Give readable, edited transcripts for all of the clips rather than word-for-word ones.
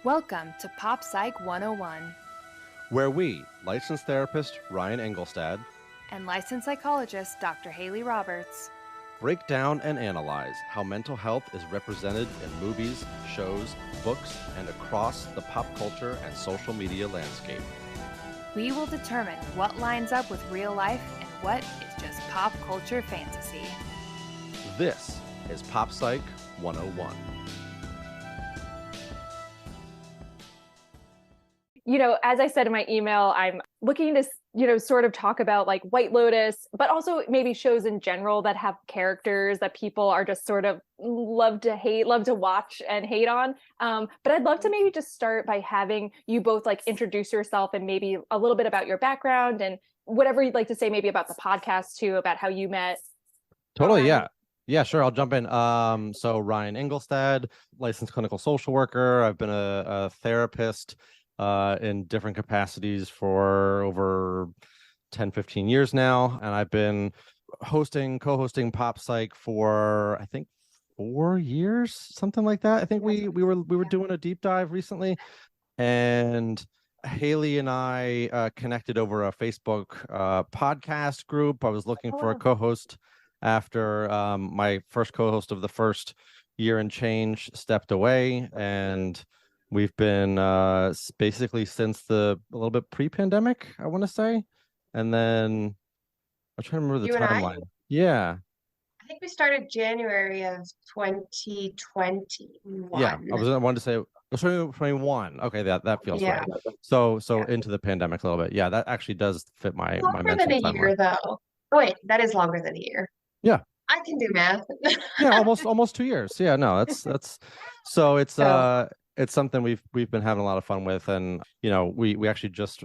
Welcome to PopPsych101 where we, licensed therapist Ryan Engelstad and licensed psychologist Dr. Haley Roberts, break down and analyze how mental health is represented in movies, shows, books, and across the pop culture and social media landscape. We will determine what lines up with real life and what is just pop culture fantasy. This is PopPsych 101. As I said in my email, I'm looking to, sort of talk about like White Lotus, but also maybe shows in general that have characters that people are just sort of love to watch and hate on. But I'd love to maybe just start by having you both like introduce yourself and maybe a little bit about your background and whatever you'd like to say maybe about the podcast too, about how you met. Totally, yeah. Yeah, sure. I'll jump in. So Ryan Engelstad, licensed clinical social worker. I've been a therapist in different capacities for over 10, 15 years now. And I've been co-hosting PopPsych for, I think, 4 years, something like that. I think we were doing a deep dive recently. And Haley and I connected over a Facebook podcast group. I was looking for a co-host after my first co-host of the first year and change stepped away. And we've been basically since a little bit pre-pandemic, I want to say. And then I'm trying to remember the timeline. Yeah. I think we started January of 2021. Yeah, I wanted to say 2021. Okay, that feels right. So into the pandemic a little bit. Yeah, that actually does fit my longer mental than a timeline. year, though. Oh, wait, that is longer than a year. Yeah. I can do math. Yeah, almost 2 years. Yeah, no, that's so it's something we've been having a lot of fun with. And we actually just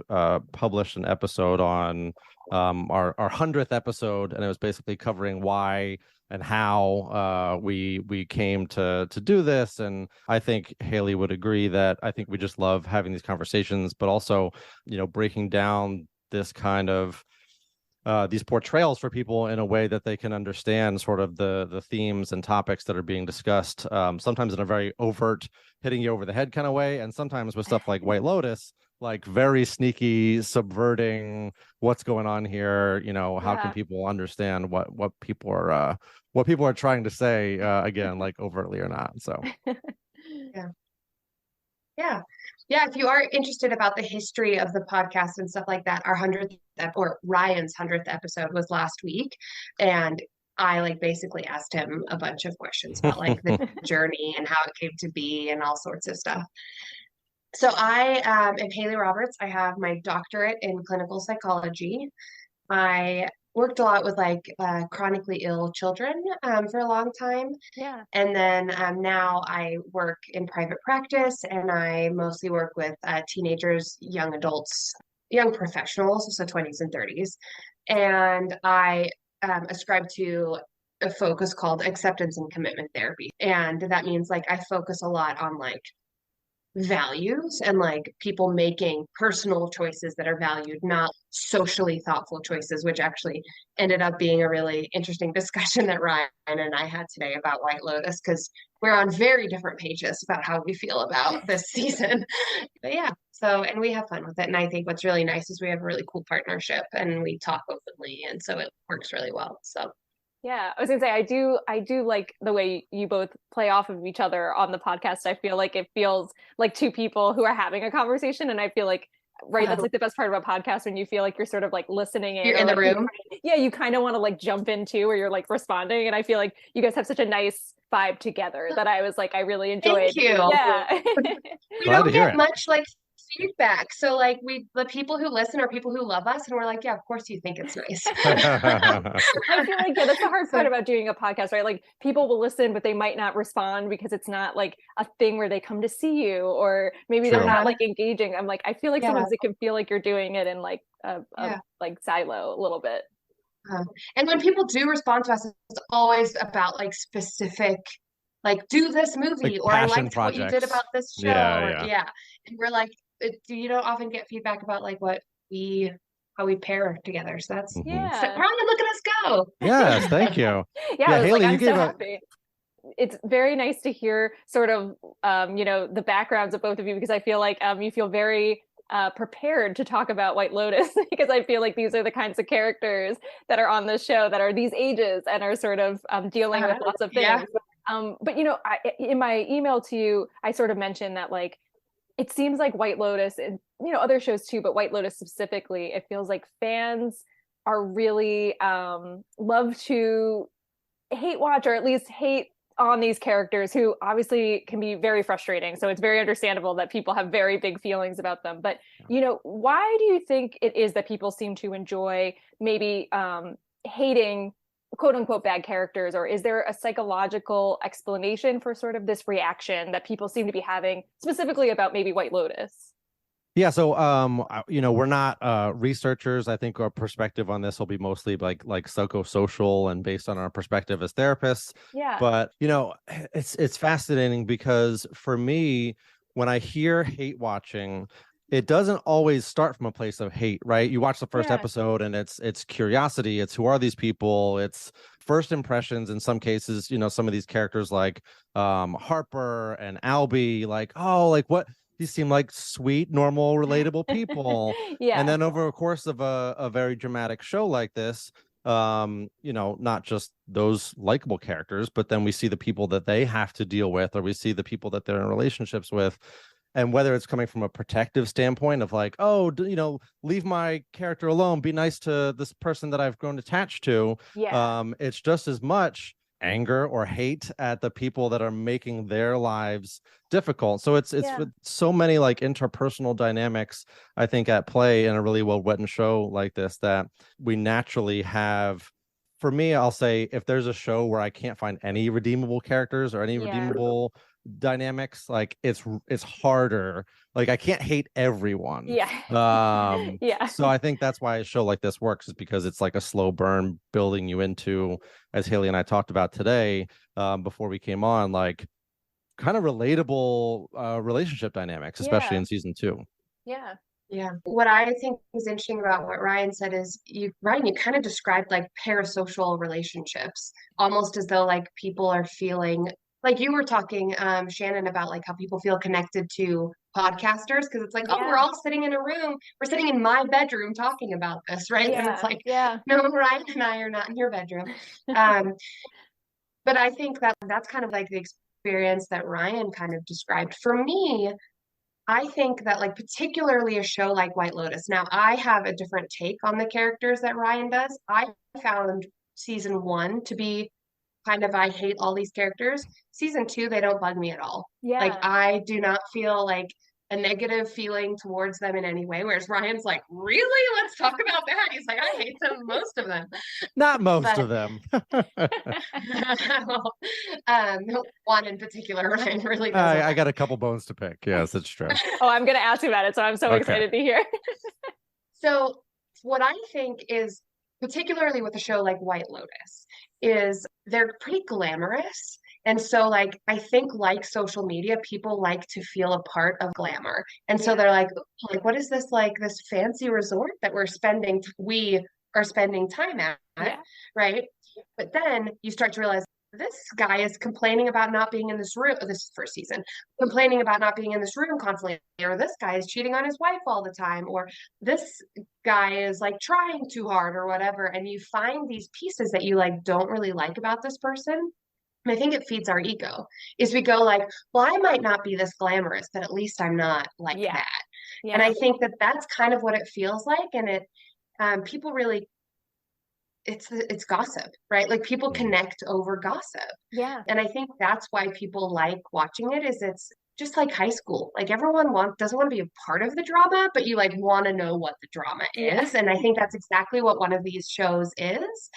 published an episode on our 100th episode, and it was basically covering why and how we came to do this. And I think Haley would agree that I think we just love having these conversations, but also breaking down this kind of these portrayals for people in a way that they can understand sort of the themes and topics that are being discussed, sometimes in a very overt, hitting you over the head kind of way, and sometimes with stuff like White Lotus, like very sneaky, subverting what's going on here. How can people understand what people are trying to say, again, like overtly or not. So Yeah, if you are interested about the history of the podcast and stuff like that, our 100th or Ryan's 100th episode was last week, and I basically asked him a bunch of questions about the journey and how it came to be and all sorts of stuff. So I am Haley Roberts. I have my doctorate in clinical psychology. I worked a lot with chronically ill children for a long time. Yeah. And then now I work in private practice, and I mostly work with teenagers, young adults, young professionals, so 20s and 30s. And I ascribe to a focus called acceptance and commitment therapy. And that means I focus a lot on values and people making personal choices that are valued, not socially thoughtful choices, which actually ended up being a really interesting discussion that Ryan and I had today about White Lotus, because we're on very different pages about how we feel about this season. But yeah, and we have fun with it. And I think what's really nice is we have a really cool partnership and we talk openly, and so it works really well. So yeah, I was gonna say I do like the way you both play off of each other on the podcast. I feel like it feels like two people who are having a conversation, and I feel like that's the best part about podcasts, when you feel like you're sort of listening in. You're in the room. You kind of want to jump into, or you're responding, and I feel like you guys have such a nice vibe together that I was I really enjoyed. Thank you. Yeah. We don't get much feedback, so the people who listen are people who love us, and we're yeah, of course you think it's nice. I feel that's the hard part about doing a podcast, right? People will listen, but they might not respond because it's not a thing where they come to see you, or maybe they're not engaging. I'm I feel sometimes it can feel like you're doing it in a silo a little bit. And when people do respond to us, it's always about specific do this movie, or I liked what you did about this show. Yeah. And we're you don't often get feedback about how we pair together. So that's so, Ryan, look at us go. Yes, thank you. Yeah, Haley, I'm so happy. it's very nice to hear sort of, the backgrounds of both of you, because I feel like you feel very prepared to talk about White Lotus, because I feel like these are the kinds of characters that are on this show that are these ages and are sort of dealing with lots of things. Yeah. But in my email to you, I sort of mentioned that like it seems like White Lotus and other shows too, but White Lotus specifically, it feels like fans are really love to hate watch, or at least hate on these characters who obviously can be very frustrating. So it's very understandable that people have very big feelings about them. But why do you think it is that people seem to enjoy maybe hating quote unquote bad characters? Or is there a psychological explanation for sort of this reaction that people seem to be having specifically about maybe White Lotus? Yeah, so we're not researchers. I think our perspective on this will be mostly like psychosocial and based on our perspective as therapists. Yeah. But it's fascinating because for me, when I hear hate watching, it doesn't always start from a place of hate, right? You watch the first episode and it's curiosity, it's who are these people, it's first impressions in some cases, some of these characters like Harper and Albie, like, oh, like what, these seem like sweet, normal, relatable people. Yeah. And then over a course of a very dramatic show like this, not just those likable characters, but then we see the people that they have to deal with, or we see the people that they're in relationships with. And whether it's coming from a protective standpoint of like, oh, leave my character alone, be nice to this person that I've grown attached to. Yeah. It's just as much anger or hate at the people that are making their lives difficult. So it's with so many like interpersonal dynamics, I think, at play in a really well-written show like this, that we naturally have. For me, I'll say if there's a show where I can't find any redeemable characters or any redeemable dynamics, like it's harder. Like I can't hate everyone. So I think that's why a show like this works, is because it's like a slow burn building you into, as Haley and I talked about today before we came on, like kind of relatable relationship dynamics, especially in season 2. Yeah. What I think is interesting about what Ryan said is Ryan, you kind of described like parasocial relationships, almost as though like people are feeling like you were talking, Shannon, about like how people feel connected to podcasters, because it's like, oh, we're all sitting in a room. We're sitting in my bedroom talking about this, right? And it's like, no, Ryan and I are not in your bedroom. But I think that's kind of like the experience that Ryan kind of described. For me, I think that like particularly a show like White Lotus. Now, I have a different take on the characters that Ryan does. I found season 1 to be kind of, I hate all these characters. Season 2, they don't bug me at all. Like I do not feel like a negative feeling towards them in any way. Whereas Ryan's like, really? Let's talk about that. He's like, I hate them, most of them. Not most of them. One in particular, Ryan really does. I got a couple bones to pick. Yes, it's true. Oh, I'm going to ask you about it, so I'm so excited to hear. So what I think is, particularly with a show like White Lotus, is they're pretty glamorous. And so like, I think like social media, people like to feel a part of glamour. And so they're like, what is this, like this fancy resort that we are spending time at, right? But then you start to realize this guy is complaining about not being in this room, this first season, complaining about not being in this room constantly, or this guy is cheating on his wife all the time, or this guy is like trying too hard or whatever. And you find these pieces that you like don't really like about this person. And I think it feeds our ego, is we go like, well, I might not be this glamorous, but at least I'm not like that. And I think that that's kind of what it feels like. And it, people really, it's gossip, right? Like people connect over gossip. And I think that's why people like watching it, is it's just like high school. Like everyone doesn't want to be a part of the drama, but you like want to know what the drama is. And I think that's exactly what one of these shows is.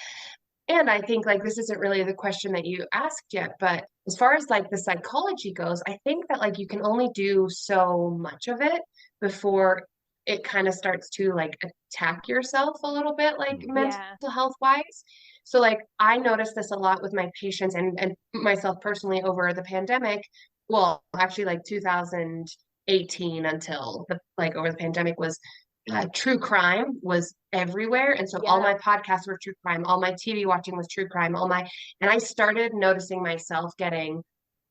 And I think like this isn't really the question that you asked yet, but as far as like the psychology goes, I think that like you can only do so much of it before it kind of starts to like attack yourself a little bit, like mental health wise. So like I noticed this a lot with my patients and myself personally over the pandemic. Well, actually like 2018 until over the pandemic, was true crime was everywhere. And so all my podcasts were true crime, all my TV watching was true crime, and I started noticing myself getting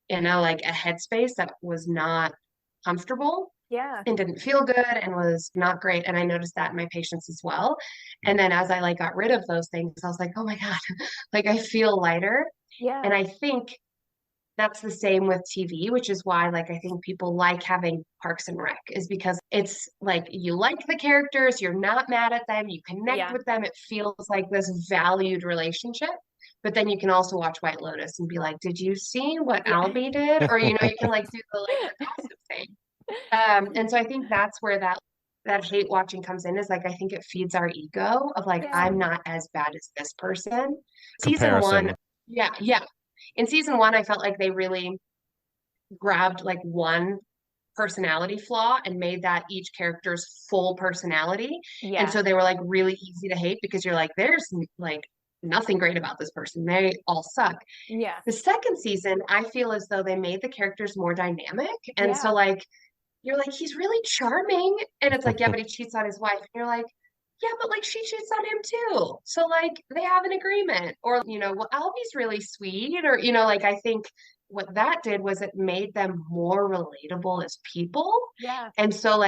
in a headspace that was not comfortable Yeah. and didn't feel good and was not great. And I noticed that in my patients as well. And then as I got rid of those things, I was like, oh my God, I feel lighter. Yeah. And I think that's the same with TV, which is why I think people like having Parks and Rec, is because it's you like the characters, you're not mad at them, you connect with them, it feels like this valued relationship. But then you can also watch White Lotus and be like, did you see what Albie did? Or you can do the gossip thing. And so I think that's where that hate watching comes in, is I think it feeds our ego of I'm not as bad as this person. Season one, yeah. In season one, I felt like they really grabbed one personality flaw and made that each character's full personality. And so they were really easy to hate because you're there's nothing great about this person. They all suck. Yeah. The second season, I feel as though they made the characters more dynamic. And so you're he's really charming. And it's yeah, but he cheats on his wife. And you're yeah, but she cheats on him too. So they have an agreement. Or, well, Albie's really sweet. Or, I think what that did was it made them more relatable as people. Yeah. And so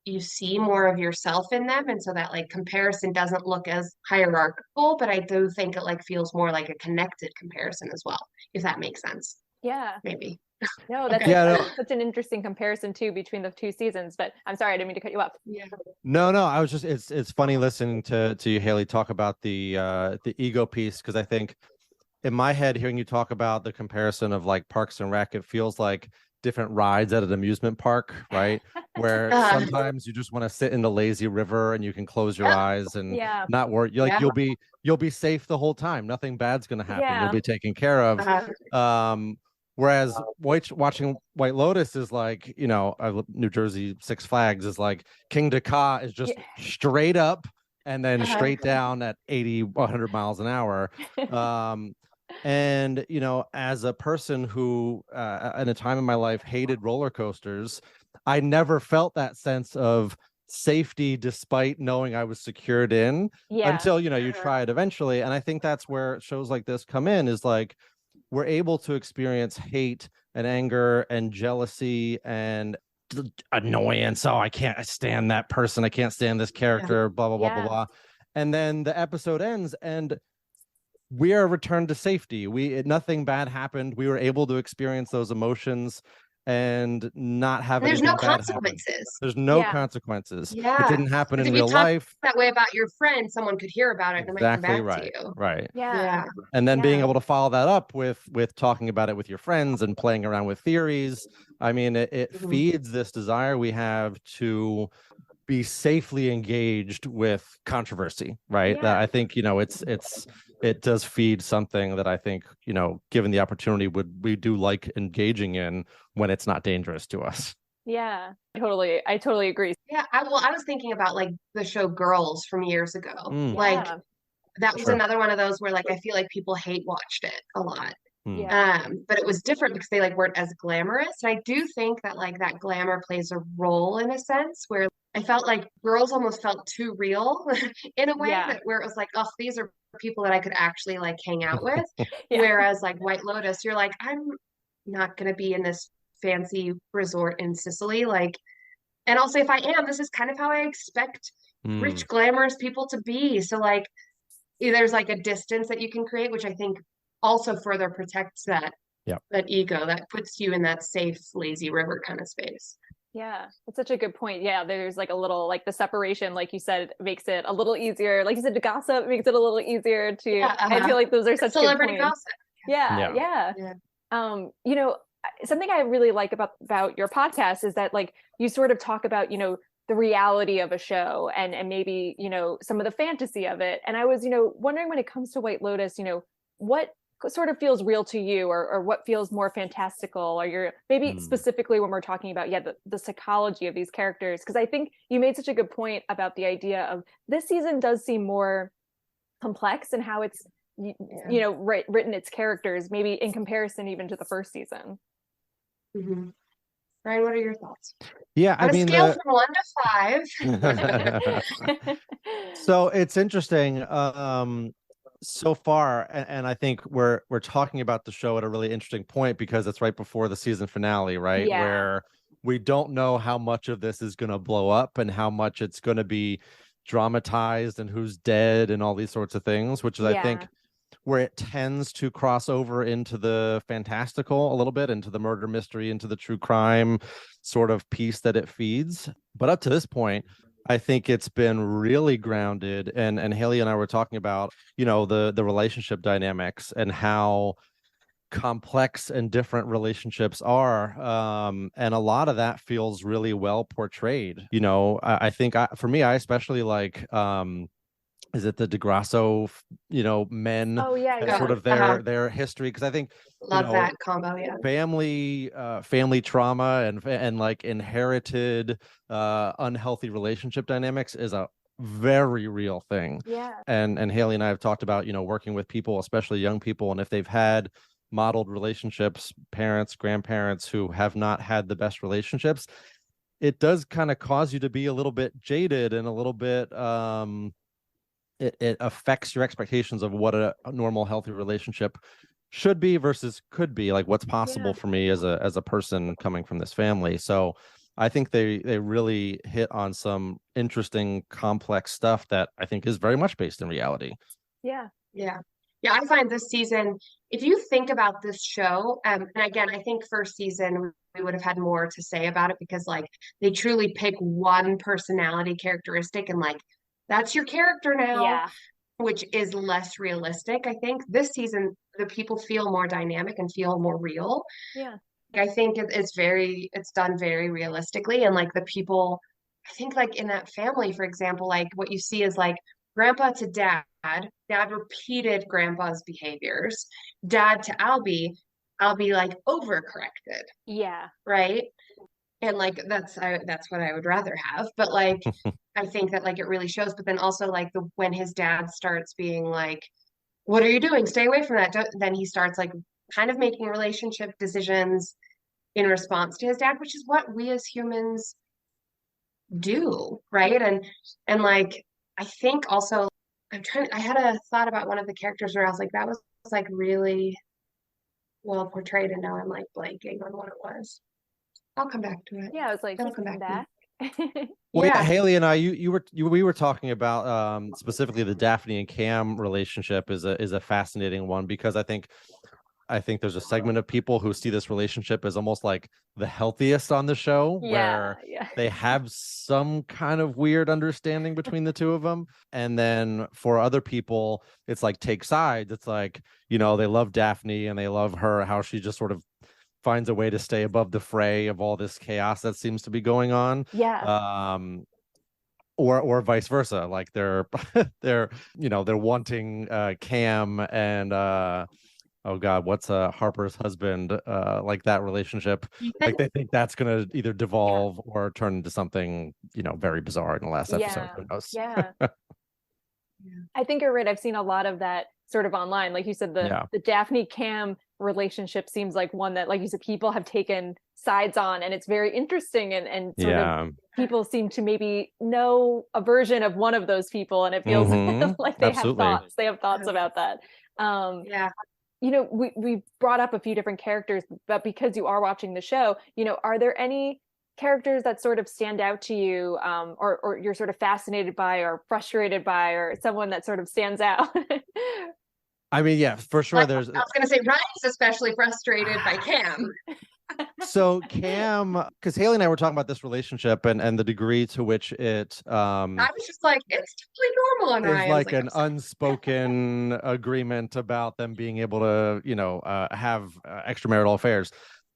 you see more of yourself in them. And so that comparison doesn't look as hierarchical, but I do think it feels more like a connected comparison as well, if that makes sense. Yeah. Maybe. No, that's such an interesting comparison too between the two seasons. But I'm sorry, I didn't mean to cut you off. Yeah. No, I was just it's funny listening to you, Haley, talk about the ego piece, because I think in my head, hearing you talk about the comparison of Parks and Rec, it feels like different rides at an amusement park, right? Where sometimes you just want to sit in the lazy river and you can close your eyes and not worry. You'll be safe the whole time. Nothing bad's going to happen. You'll be taken care of. Whereas watching White Lotus is New Jersey Six Flags is King Ka is just straight up and then straight down at 80, 100 miles an hour. And, as a person who at a time in my life hated roller coasters, I never felt that sense of safety despite knowing I was secured in until, you try it eventually. And I think that's where shows like this come in, is we're able to experience hate and anger and jealousy and annoyance. Oh, I can't stand that person. I can't stand this character, blah, blah, blah, blah, blah. And then the episode ends and we are returned to safety. Nothing bad happened. We were able to experience those emotions and not have anything bad happen. There's no consequences. There's no consequences. It didn't happen in real life. That way about your friend, someone could hear about it and exactly might come back to you. Right. Yeah. And then being able to follow that up with talking about it with your friends and playing around with theories. I mean, it feeds this desire we have to be safely engaged with controversy, right? That I think, it does feed something that I think, given the opportunity, we do like engaging in when it's not dangerous to us. Yeah, I totally agree. Yeah, I was thinking about the show Girls from years ago. That was another one of those where I feel like people hate watched it a lot. But it was different because they weren't as glamorous. And I do think that that glamour plays a role in a sense, where I felt like Girls almost felt too real in a way, where it was oh, these are people that I could actually hang out with. Whereas White Lotus, you're I'm not gonna be in this fancy resort in Sicily. And also if I am, this is kind of how I expect rich, glamorous people to be. So there's a distance that you can create, which I think also further protects that ego, that puts you in that safe, lazy river kind of space. Yeah, that's such a good point. Yeah, there's a little the separation, like you said, makes it a little easier. Like you said, to gossip makes it a little easier to. I feel like those are such celebrity good points. gossip. Yeah. Something I really like about your podcast is that you sort of talk about the reality of a show and maybe some of the fantasy of it. And I was wondering, when it comes to White Lotus, what sort of feels real to you, or what feels more fantastical, or you're maybe specifically when we're talking about the psychology of these characters, because I think you made such a good point about the idea of this season does seem more complex in how it's written its characters, maybe in comparison even to the first season. Ryan, what are your thoughts? Yeah, I On a mean, scale from 1 to 5. so it's interesting. So far, and I think we're talking about the show at a really interesting point because it's right before the season finale, right? Yeah. Where we don't know how much of this is going to blow up and how much it's going to be dramatized and who's dead and all these sorts of things, which is, I think, where it tends to cross over into the fantastical a little bit, into the murder mystery, into the true crime sort of piece that it feeds. But up to this point, I think it's been really grounded. And Haley and I were talking about, the relationship dynamics and how complex and different relationships are. And a lot of that feels really well portrayed. I think for me, I especially like is it the DeGrasso, men Oh yeah, and yeah. sort of their history? Because I think Love that combo. Yeah. family trauma and like inherited unhealthy relationship dynamics is a very real thing. Yeah. And Haley and I have talked about, working with people, especially young people, and if they've had modeled relationships, parents, grandparents who have not had the best relationships, it does kind of cause you to be a little bit jaded and a little bit it affects your expectations of what a normal healthy relationship should be versus could be, like what's possible for me as a person coming from this family. So I think they really hit on some interesting complex stuff that I think is very much based in reality. Yeah I find this season, if you think about this show, and again, I think first season we would have had more to say about it because like they truly pick one personality characteristic and like that's your character now, which is less realistic. I think this season the people feel more dynamic and feel more real. I think it's done very realistically, and like the people, I think like in that family, for example, like what you see is like grandpa to dad repeated grandpa's behaviors, dad to Albie like overcorrected, right? And like that's what I would rather have, but like I think that like it really shows. But then also like when his dad starts being like, what are you doing, stay away from that, then he starts like kind of making relationship decisions in response to his dad, which is what we as humans do, right? And like I think also I had a thought about one of the characters where I was like, that was like really well portrayed, and now I'm like blanking on what it was. I'll come back to it. Yeah, I was like, It'll he's come coming back. Well, yeah, Haley and I, we were talking about specifically the Daphne and Cam relationship is a fascinating one because I think there's a segment of people who see this relationship as almost like the healthiest on the show, where they have some kind of weird understanding between the two of them. And then for other people, it's like take sides. It's like, they love Daphne and they love her, how she just sort of finds a way to stay above the fray of all this chaos that seems to be going on. Or vice versa. Like they're wanting Cam and oh God, what's Harper's husband? Like that relationship, like they think that's gonna either devolve or turn into something, very bizarre in the last episode. Who knows? I think you're right. I've seen a lot of that sort of online. Like you said, the Daphne Cam relationship seems like one that, like you said, people have taken sides on, and it's very interesting, and sort of people seem to maybe know a version of one of those people, and it feels like they have thoughts about that. We brought up a few different characters, but because you are watching the show, are there any characters that sort of stand out to you, or you're sort of fascinated by or frustrated by, or someone that sort of stands out? I mean, yeah, for sure. I was going to say Ryan's especially frustrated by Cam. So Cam, because Haley and I were talking about this relationship and the degree to which it I was just like, it's totally normal on Ryan. It's like an unspoken agreement about them being able to, have extramarital affairs.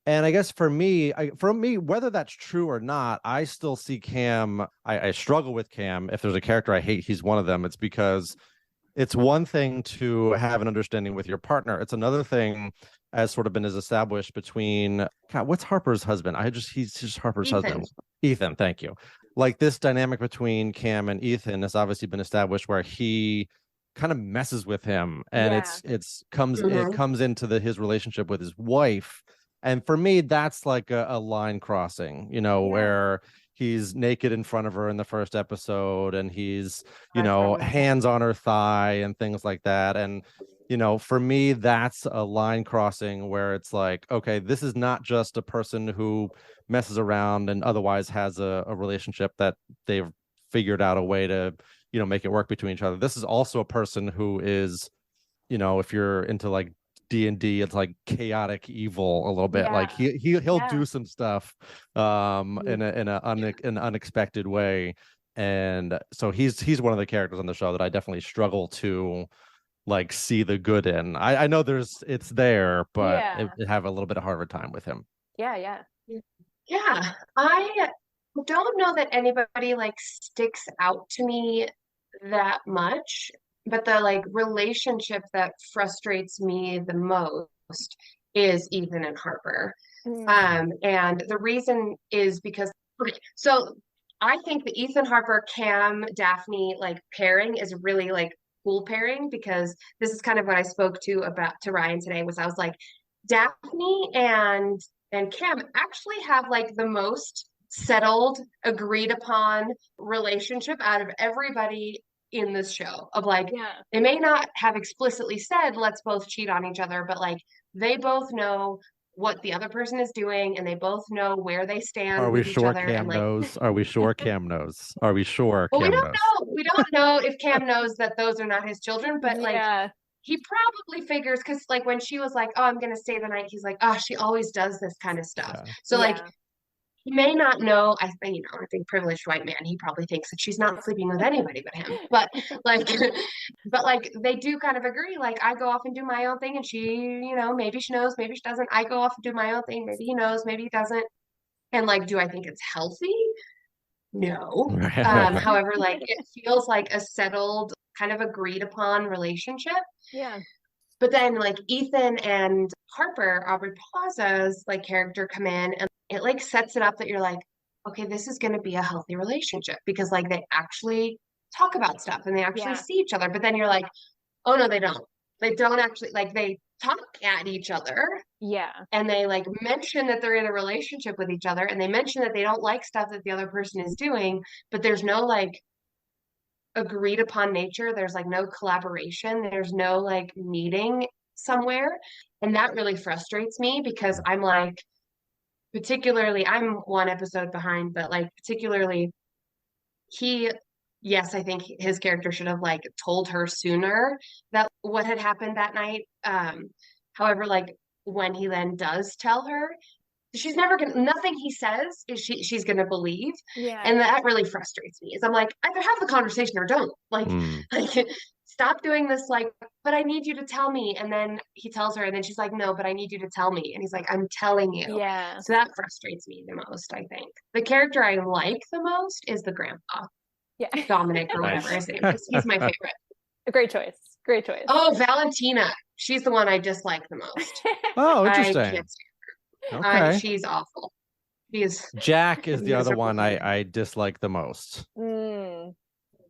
And I guess for me, whether that's true or not, I still see Cam. I struggle with Cam. If there's a character I hate, he's one of them. It's because it's one thing to have an understanding with your partner. It's another thing, as sort of been as established between, God, what's Harper's husband? He's just Harper's husband. Ethan, thank you. Like this dynamic between Cam and Ethan has obviously been established where he kind of messes with him, and it comes into his relationship with his wife And for me, that's like a line crossing, where he's naked in front of her in the first episode, and he's, hands on her thigh and things like that. And, for me, that's a line crossing where it's like, okay, this is not just a person who messes around and otherwise has a relationship that they've figured out a way to, make it work between each other. This is also a person who is, if you're into like D&D, it's like chaotic evil a little bit. Like he'll do some stuff in an unexpected way. And so he's one of the characters on the show that I definitely struggle to like see the good in. I know it's there, but it have a little bit of harder time with him. Yeah. I don't know that anybody like sticks out to me that much, but the like relationship that frustrates me the most is Ethan and Harper. And the reason is because so I think the Ethan, Harper, Cam, Daphne like pairing is really like cool pairing, because this is kind of what I spoke to Ryan today. Was I was like, Daphne and Cam actually have like the most settled, agreed upon relationship out of everybody in this show. Of like, they may not have explicitly said let's both cheat on each other, but like they both know what the other person is doing, and they both know where they stand with each other. Cam knows? Are we sure Cam knows? Are we sure Well, Cam we don't knows? know. We don't know if Cam knows that those are not his children, but like he probably figures, because like when she was like, oh, I'm gonna stay the night, he's like, oh, she always does this kind of stuff. So like he may not know. I think privileged white man, he probably thinks that she's not sleeping with anybody but him. But like they do kind of agree. Like, I go off and do my own thing, and she, maybe she knows, maybe she doesn't. I go off and do my own thing. Maybe he knows, maybe he doesn't. And like, do I think it's healthy? No. However, like it feels like a settled, kind of agreed upon relationship. Yeah. But then like Ethan and Harper, Aubrey Plaza's like character, come in, and it like sets it up that you're like, okay, this is going to be a healthy relationship, because like they actually talk about stuff and they actually see each other. But then you're like, oh no, they don't. They don't actually, like, they talk at each other. Yeah. And they like mention that they're in a relationship with each other, and they mention that they don't like stuff that the other person is doing, but there's no like agreed upon nature. There's like no collaboration. There's no like meeting somewhere. And that really frustrates me, because I'm like, particularly, I'm one episode behind, but like particularly yes, I think his character should have like told her sooner that what had happened that night. However, like when he then does tell her, she's never gonna, nothing he says is she's gonna believe. Yeah. And that really frustrates me. Is I'm like, either have the conversation or don't. Like stop doing this, like, but I need you to tell me. And then he tells her, and then she's like, no, but I need you to tell me. And he's like, I'm telling you. Yeah. So that frustrates me the most, I think. The character I like the most is the grandpa. Yeah. Dominic or whatever his name is. He's my favorite. A great choice. Great choice. Oh, Valentina. She's the one I dislike the most. Oh, interesting. I can't stand her. Okay. She's awful. Jack is the other one I dislike the most. Mm.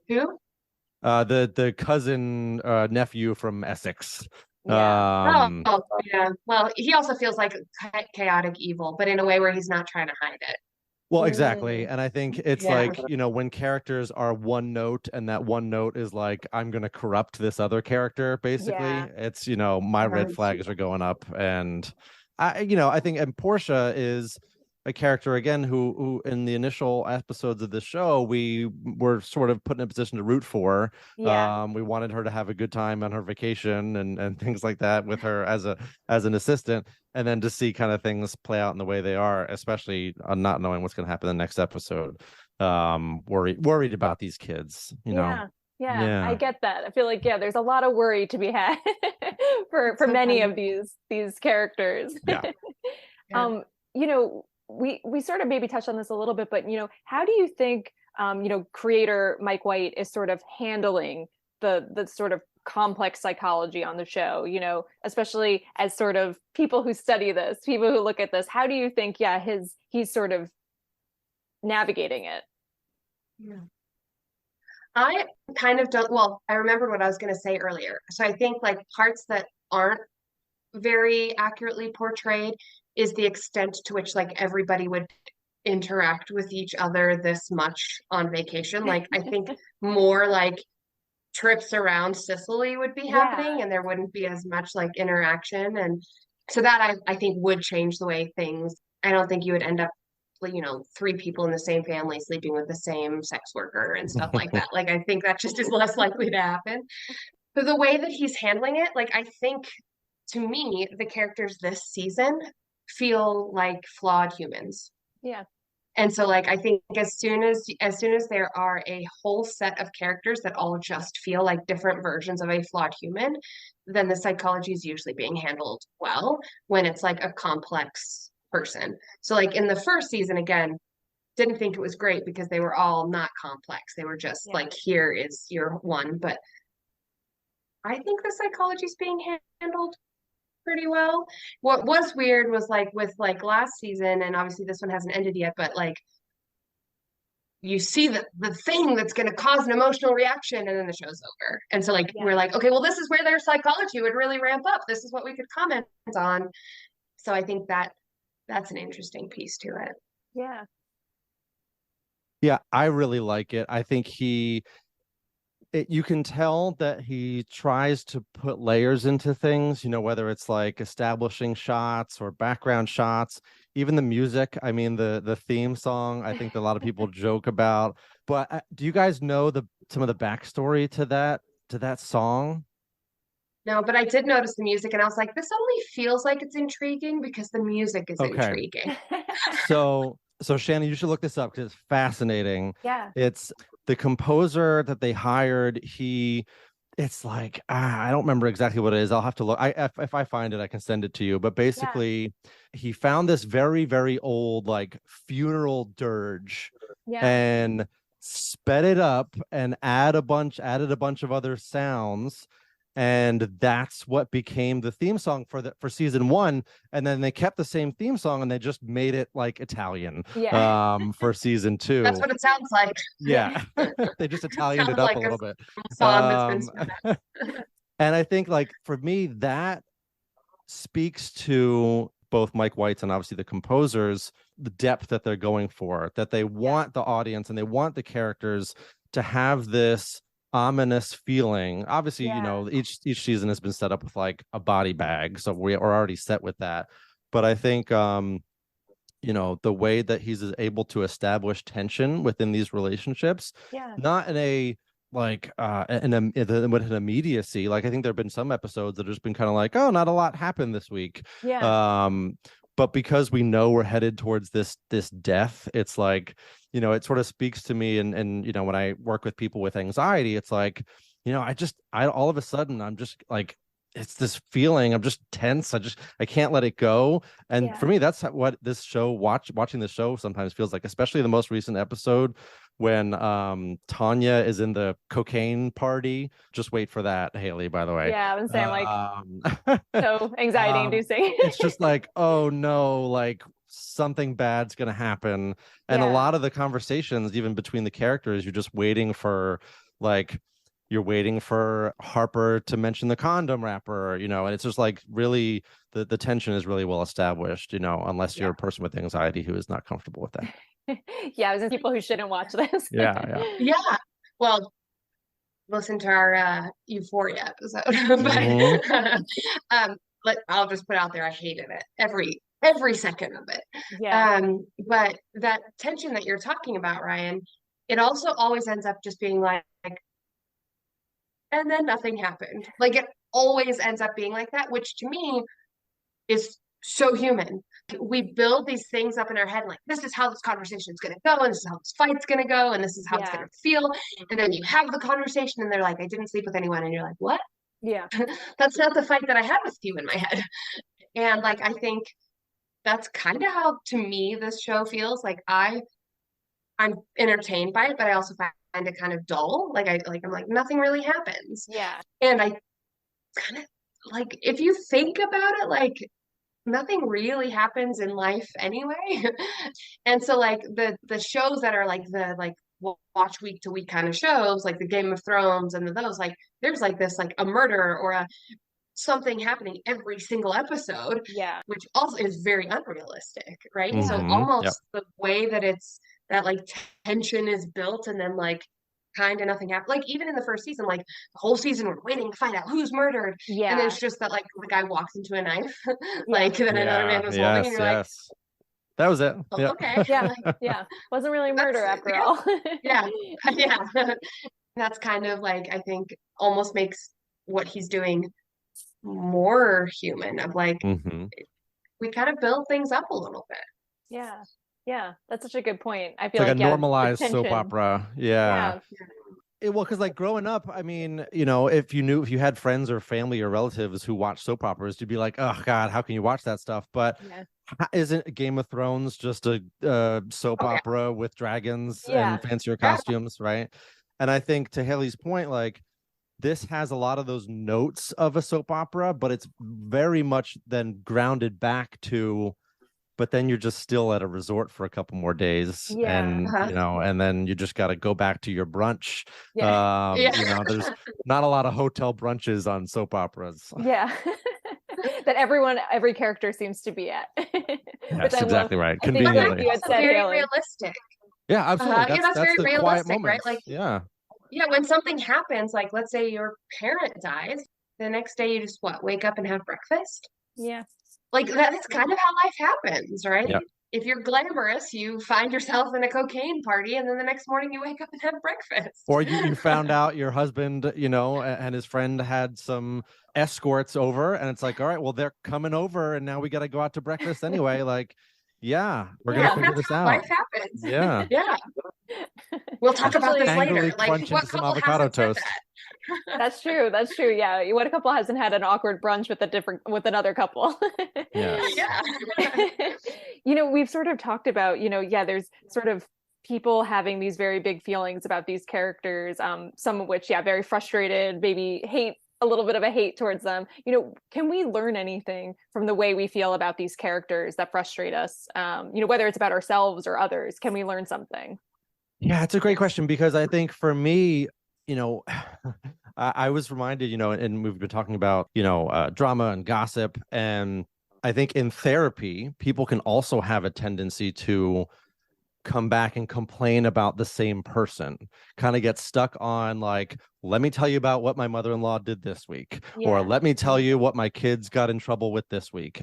Who? The cousin nephew from Essex. Yeah. Yeah. Well, he also feels like chaotic evil, but in a way where he's not trying to hide it. Well, exactly. And I think it's like, when characters are one note, and that one note is like, I'm going to corrupt this other character, basically. It's, my red flags are going up. And I think, and Portia is a character again who in the initial episodes of the show we were sort of put in a position to root for. We wanted her to have a good time on her vacation and things like that with her as an assistant, and then to see kind of things play out in the way they are, especially on not knowing what's going to happen in the next episode. Worried about these kids, Yeah, I get that. I feel like there's a lot of worry to be had for many of these characters. We sort of maybe touched on this a little bit, but how do you think creator Mike White is sort of handling the sort of complex psychology on the show, especially as sort of people who study this, people who look at this? How do you think he's sort of navigating it? I kind of don't, well, I remembered what I was going to say earlier. So I think like parts that aren't very accurately portrayed is the extent to which like everybody would interact with each other this much on vacation. Like I think more like trips around Sicily would be happening, and there wouldn't be as much like interaction. And so that I think would change the way things. I don't think you would end up, you know, three people in the same family sleeping with the same sex worker and stuff like that. Like I think that just is less likely to happen. But the way that he's handling it, like I think to me, the characters this season feel like flawed humans. Yeah. And so like I think as soon as there are a whole set of characters that all just feel like different versions of a flawed human, then the psychology is usually being handled well when it's like a complex person. So like in the first season, again, didn't think it was great because they were all not complex. They were just like, here is your one. But I think the psychology is being handled pretty well. What was weird was like with like last season, and obviously this one hasn't ended yet, but like you see the thing that's going to cause an emotional reaction and then the show's over. And so like we're like, okay, well, this is where their psychology would really ramp up. This is what we could comment on. So I think that's an interesting piece to it. Yeah. Yeah, I really like it. I think you can tell that he tries to put layers into things, you know, whether it's like establishing shots or background shots, even the music. I mean, the theme song, I think that a lot of people joke about. But do you guys know some of the backstory to that song? No, but I did notice the music and I was like, this only feels like it's intriguing because the music is intriguing. So Shannon, you should look this up because it's fascinating. Yeah. It's the composer that they hired. It's like, I don't remember exactly what it is. I'll have to look. If I find it, I can send it to you. But basically, he found this very, very old like funeral dirge and sped it up and added a bunch of other sounds. And that's what became the theme song for season 1. And then they kept the same theme song and they just made it like Italian for season 2. That's what it sounds like. Yeah. They just Italianed it up like a little bit. Song that's been and I think like for me, that speaks to both Mike White's and obviously the composers, the depth that they're going for, that they want the audience and they want the characters to have this ominous feeling. Obviously, you know, each season has been set up with like a body bag, so we are already set with that. But I think you know, the way that he's able to establish tension within these relationships, not in a like with an immediacy. Like I think there have been some episodes that have just been kind of like, oh, not a lot happened this week. But because we know we're headed towards this death, it's like, you know, it sort of speaks to me. And you know, when I work with people with anxiety, it's like, you know, I all of a sudden I'm just like, it's this feeling, I'm just tense. I can't let it go. And for me, that's what this show, watching the show sometimes feels like, especially the most recent episode when Tanya is in the cocaine party. Just wait for that, Haley, by the way. Yeah, I was saying like so anxiety inducing. It's just like, oh no, like something bad's gonna happen. And a lot of the conversations, even between the characters, you're just waiting for like, you're waiting for Harper to mention the condom wrapper, you know, and it's just like really the tension is really well established, you know, unless you're a person with anxiety who is not comfortable with that. I was in people who shouldn't watch this. Yeah. Well, listen to our Euphoria episode. But I'll just put out there, I hated it every second of it. But that tension that you're talking about, Ryan, it also always ends up just being like, and then nothing happened. Like it always ends up being like that, which to me is so human. We build these things up in our head, like this is how this conversation is going to go, and this is how this fight's going to go, and this is how it's going to feel. And then you have the conversation, and they're like, "I didn't sleep with anyone," and you're like, "What?" Yeah, that's not the fight that I had with you in my head. And like, I think that's kind of how, to me, this show feels. Like I'm entertained by it, but I also find it kind of dull. I'm like, nothing really happens. Yeah, and I kind of like, if you think about it, like nothing really happens in life anyway. And so like the shows that are like the like watch week to week kind of shows, like the Game of Thrones and those, like there's like this like a murder or something happening every single episode, Yeah. which also is very unrealistic, right? Yeah. So Yep. almost the way that it's that like tension is built and then like kind of nothing happened. Like even in the first season, like the whole season we're waiting to find out who's murdered. And then Yeah. it's just that like the guy walks into a knife, Yeah. like that another man Yeah. was holding, and Yes. you're like, Yes. That was it. oh, Yeah. okay. Yeah. Like, Yeah. Wasn't really that's murder after all. yeah. Yeah. That's kind of like I think almost makes what he's doing more human of like hmm we kind of build things up a little bit. Yeah. Yeah. That's such a good point. I It's feel like like, a yeah, the normalized soap tension. opera. Yeah. Yeah. Well, because like growing up, I mean, you know, if you had friends or family or relatives who watched soap operas, you'd be like, oh God, how can you watch that stuff? But Yeah. isn't Game of Thrones just a soap Oh, yeah. opera with dragons Yeah. and fancier Yeah. costumes, right? And I think to Haley's point, like this has a lot of those notes of a soap opera, but it's very much then grounded back to, but then you're just still at a resort for a couple more days. Yeah. And Uh-huh. you know, and then you just got to go back to your brunch. Yeah. Yeah. You know, there's not a lot of hotel brunches on soap operas. Yeah. That every character seems to be at. Which That's I love. exactly right. I think like Conveniently. you had Also said, very Haley. realistic. Yeah, absolutely. Yeah, that's That's very the quiet realistic, right? moments. Like Yeah. yeah, when something happens, like let's say your parent dies, the next day you just wake up and have breakfast. Yeah. Like that's kind of how life happens, right? Yep. If you're glamorous, you find yourself in a cocaine party, and then the next morning you wake up and have breakfast. Or you found out your husband, you know, and his friend had some escorts over, and it's like, all right, well, they're coming over, and now we got to go out to breakfast anyway. Like, yeah, we're Yeah, gonna figure that's this how out. life happens. Yeah. Yeah. We'll talk about this Angrily later. Like crunch what into some couple avocado hasn't said toast. that? That's true. That's true. Yeah. What couple hasn't had an awkward brunch with another couple? Yes. Yeah. You know, we've sort of talked about, yeah, there's sort of people having these very big feelings about these characters, some of which, yeah, very frustrated, maybe a little bit of a hate towards them. Can we learn anything from the way we feel about these characters that frustrate us? Whether it's about ourselves or others, can we learn something? Yeah, it's a great question because I think for me, you know, I was reminded, you know, and we've been talking about, you know, drama and gossip. And I think in therapy, people can also have a tendency to come back and complain about the same person, kind of get stuck on like, let me tell you about what my mother-in-law did this week, or let me tell you what my kids got in trouble with this week.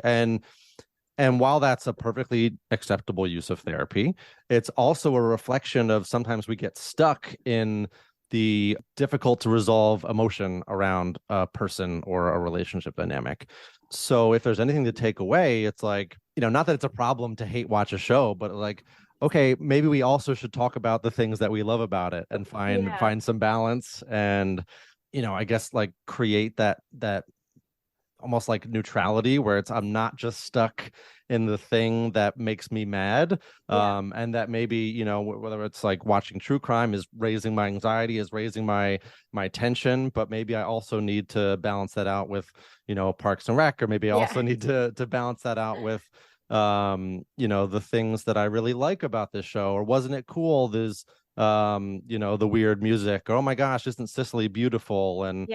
And while that's a perfectly acceptable use of therapy, it's also a reflection of sometimes we get stuck in the difficult to resolve emotion around a person or a relationship dynamic. So if there's anything to take away, it's like, you know, not that it's a problem to hate watch a show, but like, okay, maybe we also should talk about the things that we love about it and find some balance and, you know, I guess like create that almost like neutrality where it's I'm not just stuck in the thing that makes me mad. And that maybe, you know, whether it's like watching true crime is raising my anxiety, is raising my tension, but maybe I also need to balance that out with, you know, Parks and Rec, or maybe I also need to balance that out with you know, the things that I really like about this show. Or wasn't it cool there's you know, the weird music, or oh my gosh, isn't Sicily beautiful? And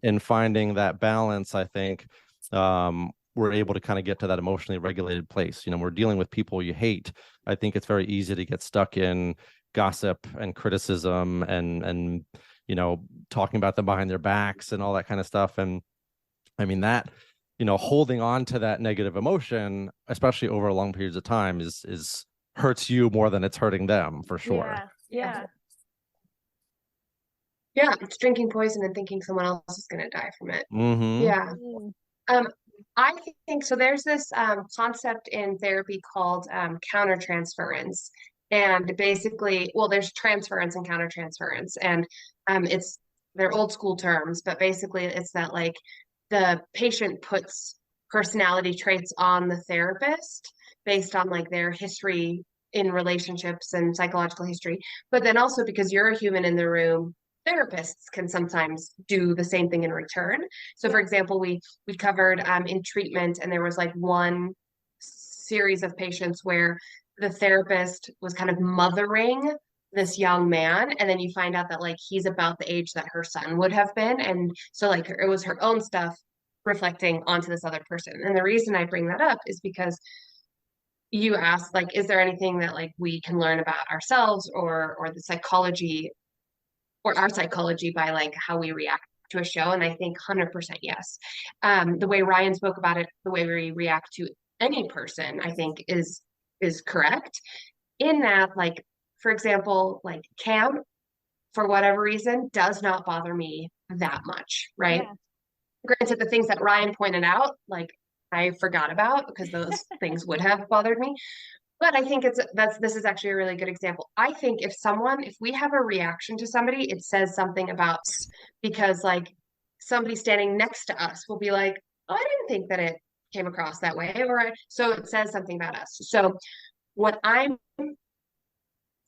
in finding that balance, I think we're able to kind of get to that emotionally regulated place. You know, we're dealing with people you hate. I think it's very easy to get stuck in gossip and criticism and you know, talking about them behind their backs and all that kind of stuff. And I mean that, you know, holding on to that negative emotion, especially over long periods of time, is hurts you more than it's hurting them, for sure. Yeah. It's drinking poison and thinking someone else is going to die from it. Mm-hmm. Yeah. I think so. There's this concept in therapy called countertransference. And basically, well, there's transference and countertransference. And they're old school terms, but basically it's that like the patient puts personality traits on the therapist based on like their history in relationships and psychological history. But then also because you're a human in the room, therapists can sometimes do the same thing in return. So for example, we covered in treatment, and there was like one series of patients where the therapist was kind of mothering this young man, and then you find out that like he's about the age that her son would have been, and so like it was her own stuff reflecting onto this other person. And the reason I bring that up is because you asked, like, is there anything that like we can learn about ourselves or the psychology or our psychology by like how we react to a show? And I think 100% yes. The way Ryan spoke about it, the way we react to any person, I think is correct. In that, like, for example, like Cam, for whatever reason, does not bother me that much, right? Yeah. Granted, the things that Ryan pointed out, like I forgot about because those things would have bothered me. But I think this is actually a really good example. I think if we have a reaction to somebody, it says something about us, because like somebody standing next to us will be like, oh, I didn't think that it came across that way. So it says something about us. So what I'm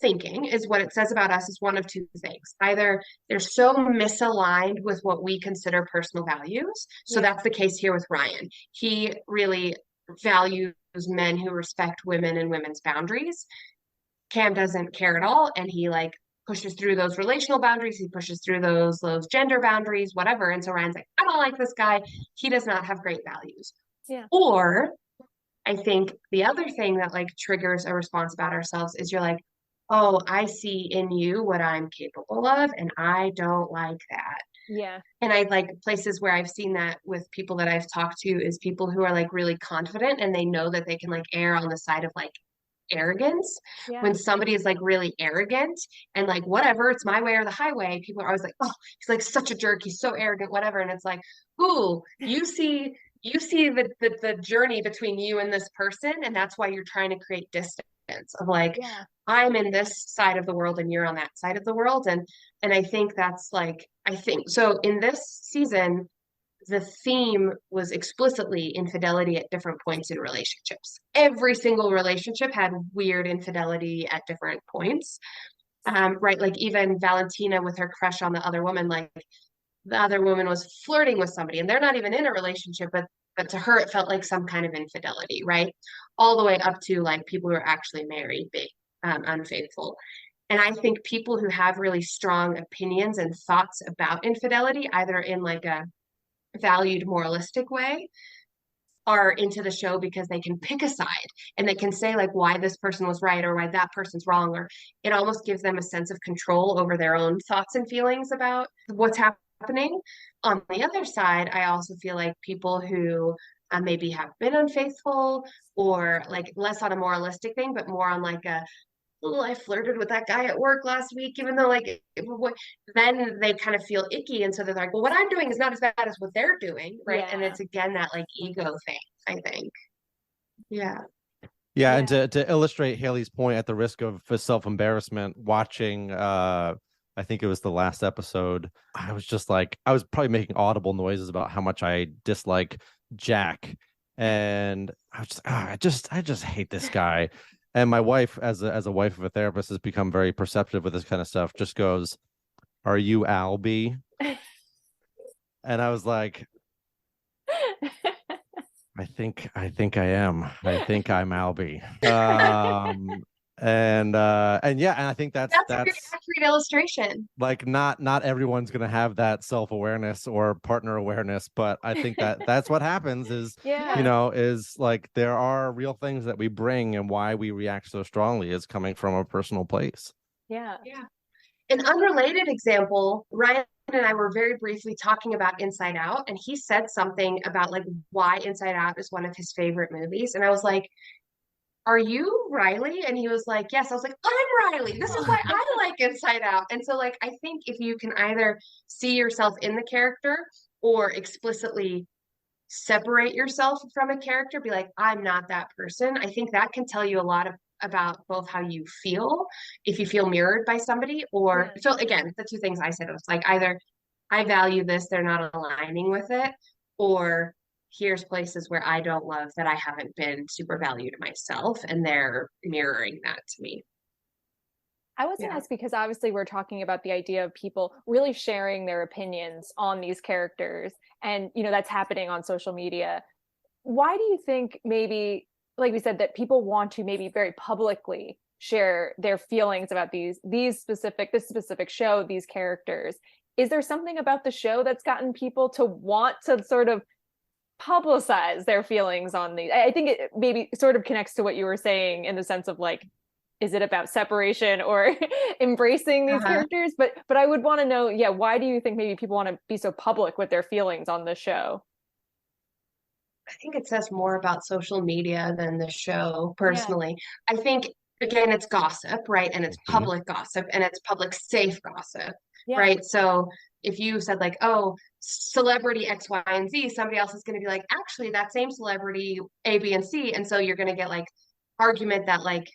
thinking is what it says about us is one of two things. Either they're so misaligned with what we consider personal values. So that's the case here with Ryan. He really values men who respect women and women's boundaries. Cam doesn't care at all, and he like pushes through those relational boundaries. He pushes through those gender boundaries, whatever. And so Ryan's like, I don't like this guy. He does not have great values. Yeah. Or I think the other thing that like triggers a response about ourselves is you're like, oh, I see in you what I'm capable of, and I don't like that. Yeah. And I like places where I've seen that with people that I've talked to is people who are like really confident and they know that they can like err on the side of like arrogance. Yeah. When somebody is like really arrogant and like, whatever, it's my way or the highway, people are always like, oh, he's like such a jerk, he's so arrogant, whatever. And it's like, ooh, you see the journey between you and this person, and that's why you're trying to create distance of like, Yeah. I'm in this side of the world and you're on that side of the world. And I think that's like, I think so in this season, the theme was explicitly infidelity at different points in relationships. Every single relationship had weird infidelity at different points. Right. Like even Valentina with her crush on the other woman, like the other woman was flirting with somebody and they're not even in a relationship, but to her, it felt like some kind of infidelity, right? All the way up to like people who are actually married being unfaithful. And I think people who have really strong opinions and thoughts about infidelity, either in like a valued moralistic way, are into the show because they can pick a side and they can say like why this person was right or why that person's wrong, or it almost gives them a sense of control over their own thoughts and feelings about what's happening. On the other side, I also feel like people who maybe have been unfaithful or like less on a moralistic thing, but more on like a, oh, I flirted with that guy at work last week, even though like, then they kind of feel icky. And so they're like, well, what I'm doing is not as bad as what they're doing. Right. Yeah. And it's again, that like ego thing, I think. Yeah. Yeah. And to illustrate Haley's point, at the risk of self-embarrassment, watching, I think it was the last episode, I was just like, I was probably making audible noises about how much I dislike Jack. And I was just, I just hate this guy. And my wife, as a wife of a therapist, has become very perceptive with this kind of stuff. Just goes, "Are you Albie?" And I was like, I think I am. I think I'm Albie. And yeah, and I think that's a very accurate illustration. Like not everyone's gonna have that self-awareness or partner awareness, but I think that's what happens is is like there are real things that we bring, and why we react so strongly is coming from a personal place. Yeah. An unrelated example, Ryan and I were very briefly talking about Inside Out, and he said something about like why Inside Out is one of his favorite movies, and I was like, are you Riley? And he was like, yes. I was like, I'm Riley. This is why I like Inside Out. And so like, I think if you can either see yourself in the character or explicitly separate yourself from a character, be like, I'm not that person. I think that can tell you a lot about both how you feel, if you feel mirrored by somebody, or so again, the two things I said was like, either I value this, they're not aligning with it, or here's places where I don't love that I haven't been super valued myself, and they're mirroring that to me. I was going to ask, because obviously we're talking about the idea of people really sharing their opinions on these characters, and that's happening on social media. Why do you think, maybe, like we said, that people want to maybe very publicly share their feelings about this specific show, these characters? Is there something about the show that's gotten people to want to sort of publicize their feelings on these. I think it maybe sort of connects to what you were saying in the sense of like, is it about separation or embracing these characters? But I would want to know, yeah, why do you think maybe people want to be so public with their feelings on the show? I think it says more about social media than the show, personally. I think, again, it's gossip, right? And it's public gossip, and it's public safe gossip, right? So if you said like, oh, celebrity X, Y, and Z, somebody else is going to be like, actually, that same celebrity A, B, and C. And so you're going to get like argument that like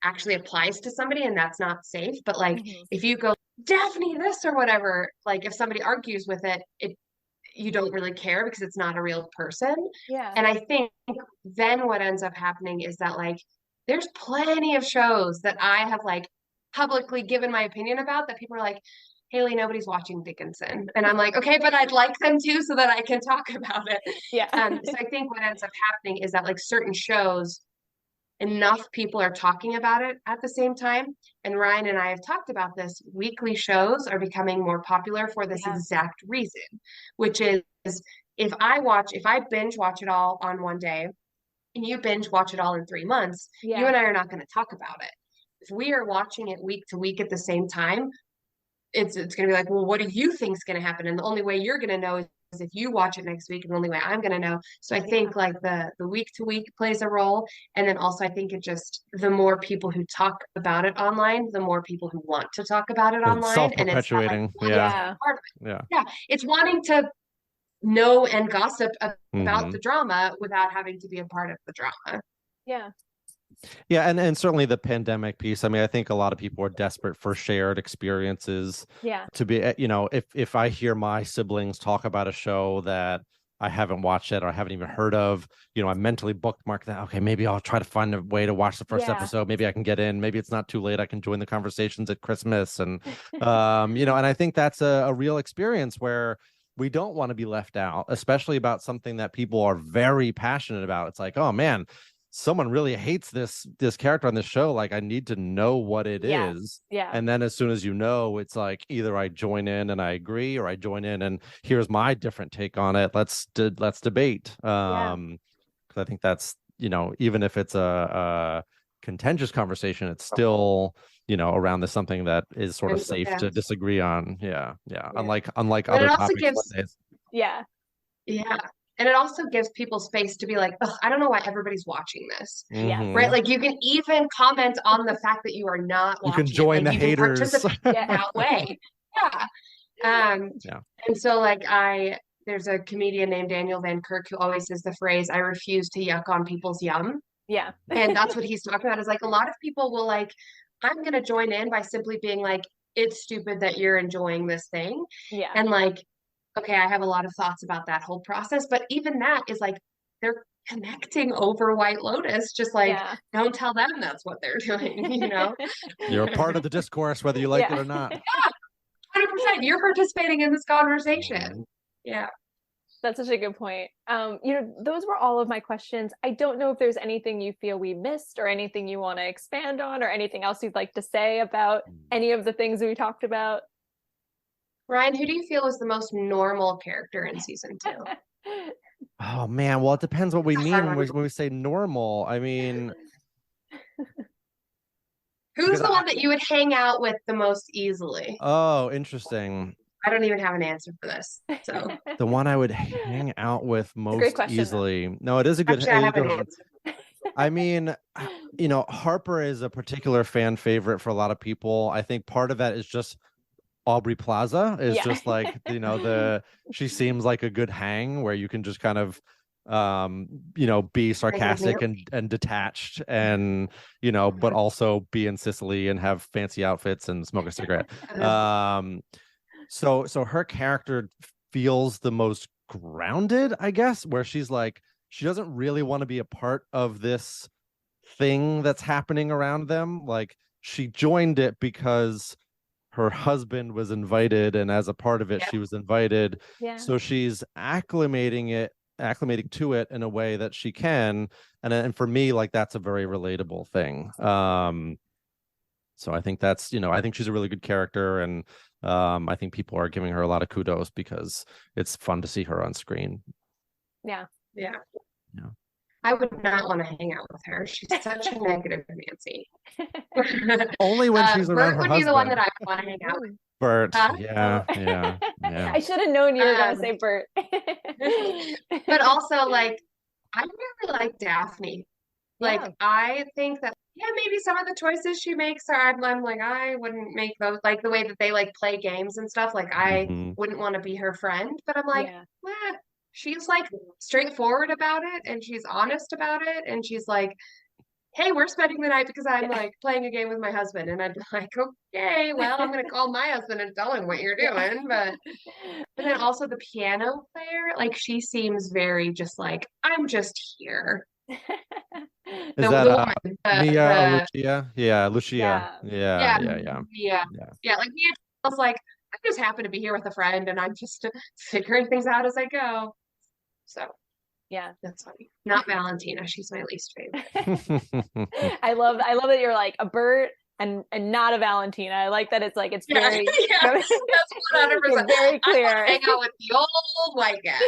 actually applies to somebody, and that's not safe. But like if you go, Daphne, this or whatever, like if somebody argues with it, you don't really care because it's not a real person. And I think then what ends up happening is that like there's plenty of shows that I have like publicly given my opinion about that people are like, Haley, nobody's watching Dickinson. And I'm like, okay, but I'd like them to so that I can talk about it. So I think what ends up happening is that like certain shows, enough people are talking about it at the same time. And Ryan and I have talked about this. Weekly shows are becoming more popular for this exact reason, which is if I binge watch it all on one day and you binge watch it all in 3 months, you and I are not going to talk about it. If we are watching it week to week at the same time, it's going to be like, well, what do you think is going to happen? And the only way you're going to know is if you watch it next week, and the only way I'm going to know. So I think like the week to week plays a role. And then also I think it just, the more people who talk about it online, the more people who want to talk about it online. Self-perpetuating. And it's wanting to know and gossip about the drama without having to be a part of the drama. Yeah, and certainly the pandemic piece. I mean, I think a lot of people are desperate for shared experiences. To be, you know, if I hear my siblings talk about a show that I haven't watched yet or I haven't even heard of, you know, I mentally bookmark that. Okay, maybe I'll try to find a way to watch the first episode. Maybe I can get in. Maybe it's not too late. I can join the conversations at Christmas. And, you know, and I think that's a real experience where we don't want to be left out, especially about something that people are very passionate about. It's like, oh man, someone really hates this character on this show. Like, I need to know what it is. And then as soon as you know, it's like either I join in and I agree, or I join in and here's my different take on it. Let's debate. Because I think that's, you know, even if it's a contentious conversation, it's still, you know, around this something that is sort of safe to disagree on. Unlike other topics. And it also gives people space to be like, I don't know why everybody's watching this. Right? Like you can even comment on the fact that you are not watching. You can join the haters. Participate that way. And so like there's a comedian named Daniel Van Kirk who always says the phrase, I refuse to yuck on people's yum. And that's what he's talking about, is like a lot of people will like, I'm going to join in by simply being like, it's stupid that you're enjoying this thing. And like, okay, I have a lot of thoughts about that whole process, but even that is like, they're connecting over White Lotus, just like, don't tell them that's what they're doing, you know? You're a part of the discourse, whether you like it or not. 100%. You're participating in this conversation. That's such a good point. You know, those were all of my questions. I don't know if there's anything you feel we missed or anything you want to expand on or anything else you'd like to say about any of the things we talked about. Ryan, who do you feel is the most normal character in season 2? Oh man, well, it depends what we mean when we say normal. I mean, who's the one that you would hang out with the most easily? Oh, interesting. I don't even have an answer for this. So the one I would hang out with most easily. No, it is a good. Actually, I have an answer. I mean, you know, Harper is a particular fan favorite for a lot of people. I think part of that is just Aubrey Plaza is just like, you know, she seems like a good hang where you can just kind of you know, be sarcastic and detached and, you know, but also be in Sicily and have fancy outfits and smoke a cigarette. So her character feels the most grounded, I guess, where she's like, she doesn't really want to be a part of this thing that's happening around them. Like, she joined it because her husband was invited, and as a part of it, she was invited. So she's acclimating to it in a way that she can. And for me, like, that's a very relatable thing. So I think that's, you know, I think she's a really good character, and I think people are giving her a lot of kudos because it's fun to see her on screen. Yeah. Yeah. I would not want to hang out with her. She's such a negative Nancy. Only when she's around Bert her would be the one husband. that I would want to hang out with. Bert. Huh? Yeah, Oh. yeah, yeah. I should have known you were going to Um, say Bert. But also, like, I really like Daphne. Like, Yeah. I think that, yeah, maybe some of the choices she makes are, I'm like, I wouldn't make those, like the way that they like play games and stuff. Like, I Hmm. wouldn't want to be her friend, but I'm like, Yeah. she's like straightforward about it and she's honest about it. And she's like, hey, we're spending the night because I'm like playing a game with my husband. And I'd be like, okay, well, I'm going to call my husband and tell him what you're doing. But then also the piano player, like, she seems very just like, I'm just here. Is The that woman, Mia or the Lucia? Yeah, Lucia. Yeah. Yeah, yeah, yeah, yeah, yeah, yeah. yeah. Like me, I was like, I just happen to be here with a friend, and I'm just figuring things out as I go. So Yeah. that's funny. Not Valentina; she's my least favorite. I love that you're like a Bert and not a Valentina. I like that it's like it's Yeah, very yeah, that's 100%. it's very I clear. want to hang out with the old white guy.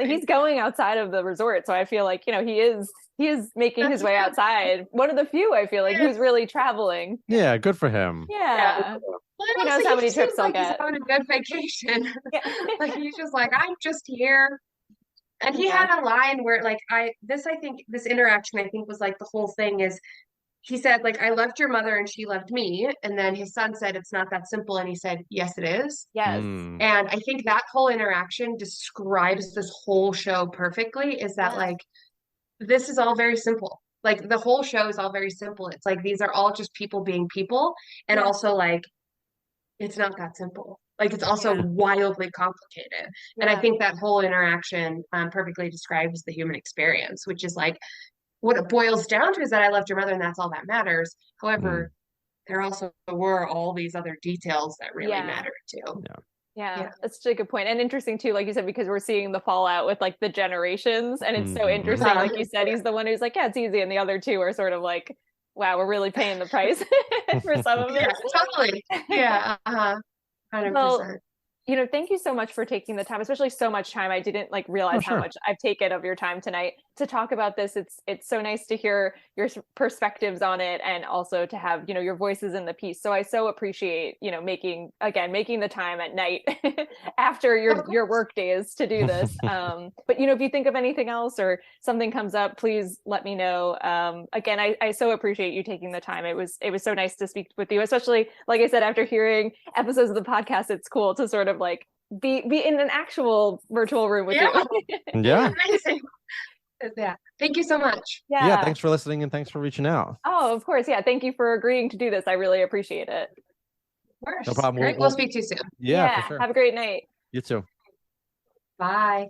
He's going outside of the resort, so I feel like he is making his way outside. One of the few I feel like who's really traveling. Yeah, good for him. Yeah. Well, Who knows how many trips he'll he'll get. He's get. having a good vacation. Yeah. Like, he's just like, I'm just here. And he Yeah. had a line where, like, I think this interaction, I think, was like the whole thing is, he said, like, I loved your mother and she loved me. And then his son said, it's not that simple. And he said, yes, it is. Yes. Mm. And I think that whole interaction describes this whole show perfectly, is that, Yes. like, this is all very simple. Like, the whole show is all very simple. It's like, these are all just people being people. And Yeah. also, like, it's not that simple. Like, it's also wildly complicated. And I think that whole interaction perfectly describes the human experience, which is like, what it boils down to is that I loved your mother and that's all that matters. However, there also were all these other details that really mattered too. Yeah, that's such a good point. And interesting too, like you said, because we're seeing the fallout with like the generations. And it's so interesting. Like you said, he's the one who's like, yeah, it's easy. And the other two are sort of like, wow, we're really paying the price for some of it. Yeah, totally. Yeah. 100%. Well, thank you so much for taking the time, especially so much time. I didn't like realize how much I've taken of your time tonight to talk about this. It's so nice to hear your perspectives on it, and also to have, your voices in the piece. So I so appreciate, making the time at night after your work days to do this. But if you think of anything else or something comes up, please let me know. Again, I so appreciate you taking the time. It was so nice to speak with you, especially, like I said, after hearing episodes of the podcast. It's cool to sort of like be in an actual virtual room with you. Yeah. Amazing. Yeah. Thank you so much. Yeah. Thanks for listening and thanks for reaching out. Oh, of course. Yeah. Thank you for agreeing to do this. I really appreciate it. Of course. No problem. Great. We'll speak to you soon. Yeah, for sure. Have a great night. You too. Bye.